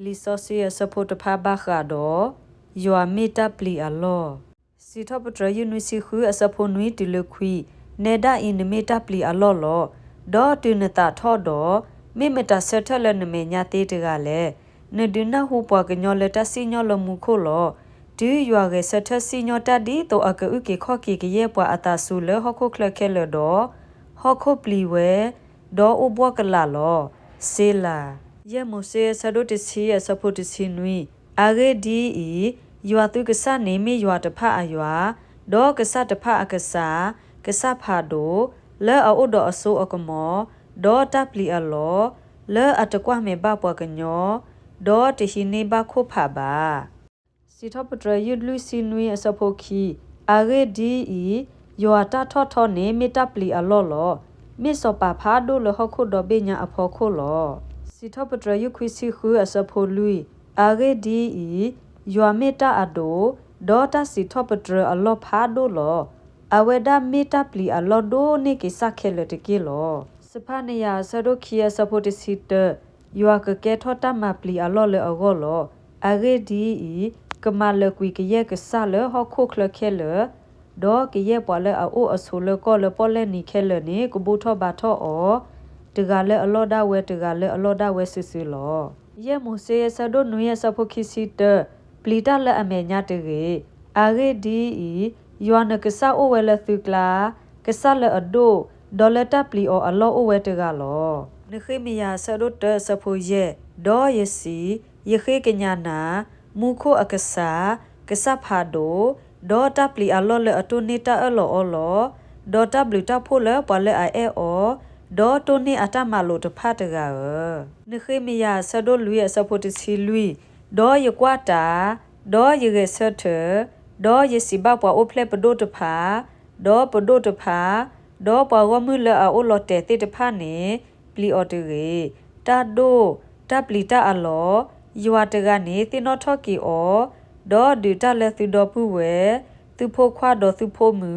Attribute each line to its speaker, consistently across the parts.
Speaker 1: ลิซอซีสะโพตพาบาคาดอยัวเมตาปลีอะลอစီထပတရယူနီစီခူအစဖိုနွီတီလခွီနေဒါအင်းမေတာပလီအလောလောဒေါ်တူနတာထောဒောမိမတာဆက်ထလနမေညာတေတကလည်းနေဒနာဟူပွားကညောလက်တစီညောလမှုခိုလောဒီရွာကဆက်ထစီညောတဒီတော့အကူကေခော့ကေကရဲ့ပွားအတာဆူလဟခုခလခဲလဒေါ်ဟခုပလီဝဲဒေါ်အဘွားကလာလောဆေလာယေမိုဆေဆဒိုတစီအစဖိုတစီနွီအာဂေဒီယွာတုကဆနေမီယွာတဖအယွာဒေါကဆတဖအကဆာကဆဖာဒိုလဲအိုဒအဆိုအကမောဒေါ်တပ်လီအလောလဲအတကွမေဘပွားကညောဒေါ်တရှိနေဘခုဖပါစီထပတရယူလူစီနွီအစဖိုခီအာဂေဒီယွာတထောထောနေမီတပ်လီအလောလောမစ်စပဖာဒိုလဟခုဒဘေညာအဖောခိုလောစီထပတရယူခွီစီခူအစဖိုလူအာဂေဒီယွာမေတာအဒိုဒေါ်တာစီထောပတရအလောဖာဒိုလောအဝေဒမေတာပလီအလောဒိုနေကိစခဲလတကေလောစဖာနေယာဆဒိုခီယစပိုတစီတယွာကကဲထောတာမပလီအလောလေအဂောလောအဂေဒီကမလကွီကရဲ့ကဆလဟခုခလခဲလဒေါ်ကရဲ့ပွာလအိုအဆူလကောလပေါ်လဲနီခဲလနေကဘူထောဘာထောအောတကလည်းအလောဒဝဲတကလည်းအလောဒဝဲဆူဆူလောယေမိုဆေဆဒိုနွေဆဖိုခီစီတပလီတာလက်အမေညာတေအာဂေဒီယွာနကဆာအိုဝဲလက်သုကလာကဆာလက်အဒိုဒေါ်လက်တပလီအောအလောအိုဝဲတကလောနခိမယာဆဒိုတဆဖိုယေဒေါ်ယစီယခေကညာနာမူခိုအကဆာကဆာဖာဒိုဒေါ်တပလီအလောလက်အတုနေတာအလောအလောဒေါ်တပလီတဖိုလက်ပလက်အိုအဲအောဒေါ်တိုနေအတမလို့တဖတ်တကနခိမယာဆဒိုလူရဲ့ဆဖိုတစီလူဒေါ်ယကွာတာဒေါ်ယရေဆတ်ဒေါ်ယစီဘပွားအိုဖလက်ပဒိုတဖာဒေါ်ပဒိုတဖာဒေါ်ပွားဝမှုလအိုလော်တဲတေတဖာနေပလီအော်တေတာဒိုတပ်လီတာအလောယွာတကနေတင်တော်ထော့ကီအောဒေါ်ဒူတာလက်သူတော်ပူဝဲသူဖို့ခွာတော်သူဖို့မူ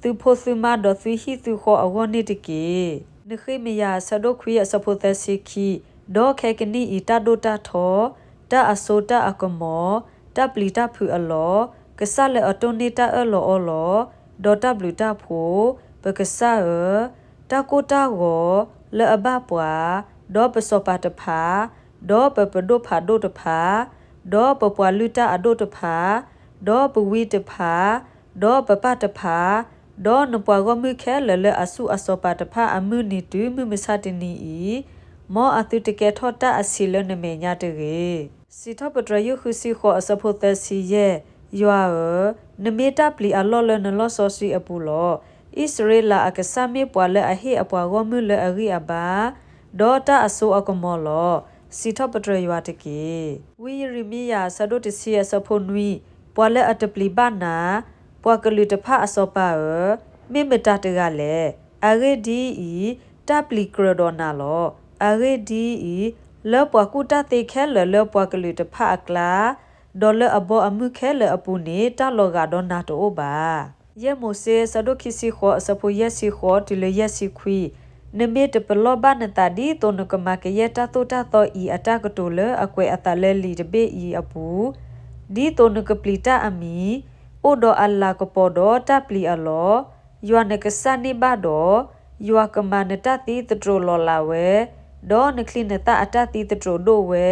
Speaker 1: သူဖို့စုမတော်သူဟီသူခေါ်အဝနေတကေနခိမယာဆဒိုခွေအစဖိုသစီခီဒေါ်ခဲကနီအီတာဒိုတာထောတာအဆိုတာအကမောတပ်လီတာဖူအလောကဆလက်အတုနေတာအလောအလောဒေါ်တပ်လီတာဖိုပကဆာတာကိုတာကိုလဲအဘပွားဒေါ်ပစောပါတဖာဒေါ်ပပဒိုဖာဒိုတဖာဒေါ်ပပွားလူတာအဒိုတဖာဒေါ်ပဝီတဖာဒေါ်ပပတဖာဒေါ်နပွားကမှုခဲလဲလဲအဆုအစောပါတဖာအမှုနီတူမှုမစတနီမောအတုတကဲထောတာအစီလနမေညာတေစီထပတရယခုစီခောအစဖိုသစီယေယွာနမေတာပလီအလောလနလောဆောစီအပူလောဣစရေလအကဆမေပွာလအဟိအပွာဂောမှုလအဂိအဘာဒေါတာအဆိုအကမောလောစီထပတရယွာတကေဝီရီမီယာဆဒိုတစီအစဖိုနွီပွာလအတပလီဘာနာပွာကလူတဖအစောပါမေမတာတကလည်းအဂေဒီတပ်ပလီကရဒေါနာလောအဂေဒီလောပွားကူတာတေခဲလောပွားကလူတဖအကလာဒေါ်လအဘောအမှုခဲလအပူနေတာလောကဒေါနာတိုဘာယေမိုဆေဆဒိုခီစီခောအစပူယစီခောတီလယစီခွီနမေတပလောဘနတာဒီတိုနကမကယတာတိုတာတောဤအတကတိုလအကွေအတလဲလီတပေဤအပူဒီတိုနကပလီတာအမီအိုဒိုအလာကပေါ်ဒိုတပ်ပလီအလောယွာနကဆနိဘဒိုယွာကမနတတိတထရိုလောလာဝဲဒေါ်နကလင်းတာအတတိတထရိုဒိုဝဲ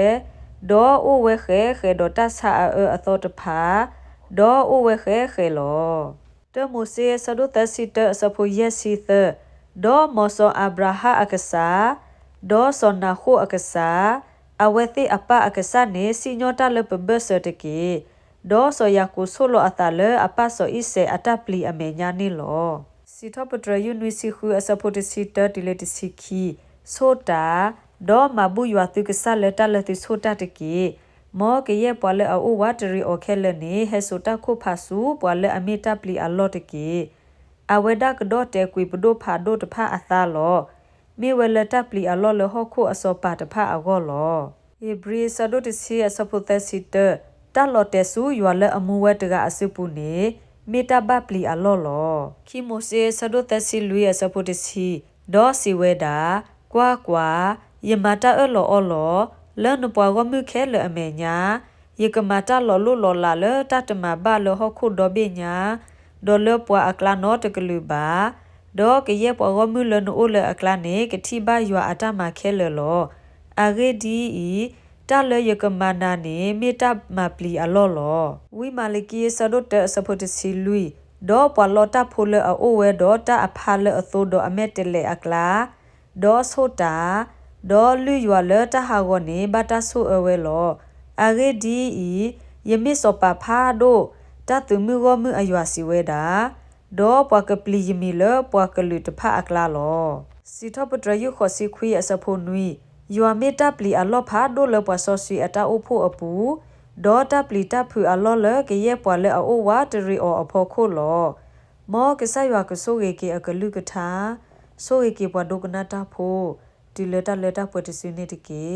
Speaker 1: ဒေါ်အိုဝဲခဲဒေါ်တဆာအသောတဖာဒေါ်အိုဝဲခဲလောတမိုဆေဆဒိုတစီတအစဖိုယစီသဒေါ်မောဆောအဗရာဟာအကဆာဒေါ်ဆောနာခိုအကဆာအဝဲသိအပအကဆာနေစီညောတာလပဘဆတကေဒေါ်ဆောယာကိုဆိုလိုအတလအပဆောဣစေအတပလီအမေညာနေလောစီထပတရယူနီစီခူအစဖိုတစီတတီလက်တစီခီဆိုတာဒေါ်မဘူယွာတုကဆလက်တလက်သူဆိုတာတကေမောကရဲ့ပွာလအိုဝါတရီအိုခဲလနေဟဲဆိုတာခုဖာဆူပွာလအမီတပလီအလောတကေအဝဲဒကဒေါ်တဲကွေပဒိုဖာဒိုတဖာအသာလောမေဝဲလတပလီအလောလဟခုအစောပါတဖာအဂောလောဟေဘရီဆဒိုတစီအစဖုသစီတတလော်တဲဆူယွာလအမူဝဲတကအစုပူနေမေတာဘပလီအလောလောခီမိုဆေဆဒိုတစီလူရဲ့စဖုတစီဒေါ်စီဝဲတာကွာယမတာအလော လဲနပွားကမှုခဲလေအမေညာယေကမာတာလော်လို့လော်လာလေတတမဘာလေဟခုဒဘေညာဒေါ်လပွားအကလာနောတကလူပါဒေါ်ကရဲ့ပွားကမှုလေနိုလေအကလာနေကတိဘယွာအတမခဲလေလောအဂေဒီဤတလေယကမာနာနေမေတ္တမပလီအလောလောဝိမာလကီဆဒတ်စဖို့တစီလူဒေါ်ပွာလောတာဖိုလေအိုဝဲဒေါ်တာအဖာလေအသို့ဒေါ်အမက်တလေအကလာဒေါ်ဆိုတာဒေါ်လူယွာလေတဟာဂောနေဘတာဆူအဝဲလောအဂေဒီဤယမစ်စောပဖာဒိုတတ်သူမှုဂောမှုအယွာစီဝဲတာဒေါ်ပွားကပလီယမီလေပွားကလူတဖာအကလာလောစီထပတရယခစီခွေအစဖို့နွီယွာမေတာပလီအလောဖာဒိုလေပွားဆောစီအတာအိုဖို့အပူဒေါ်တပလီတဖူအလောလေကရဲ့ပွားလေအိုဝါတရီအောအဖို့ခိုလောမောကဆယွာကဆိုရေကေအကလူကထာဆိုရေကေပွားဒုကနာတာဖို့ဒီလက်တာပွားတစီနေတကေ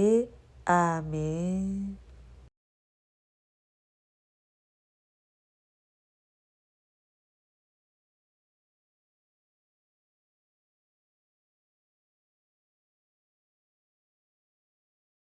Speaker 1: အာမင်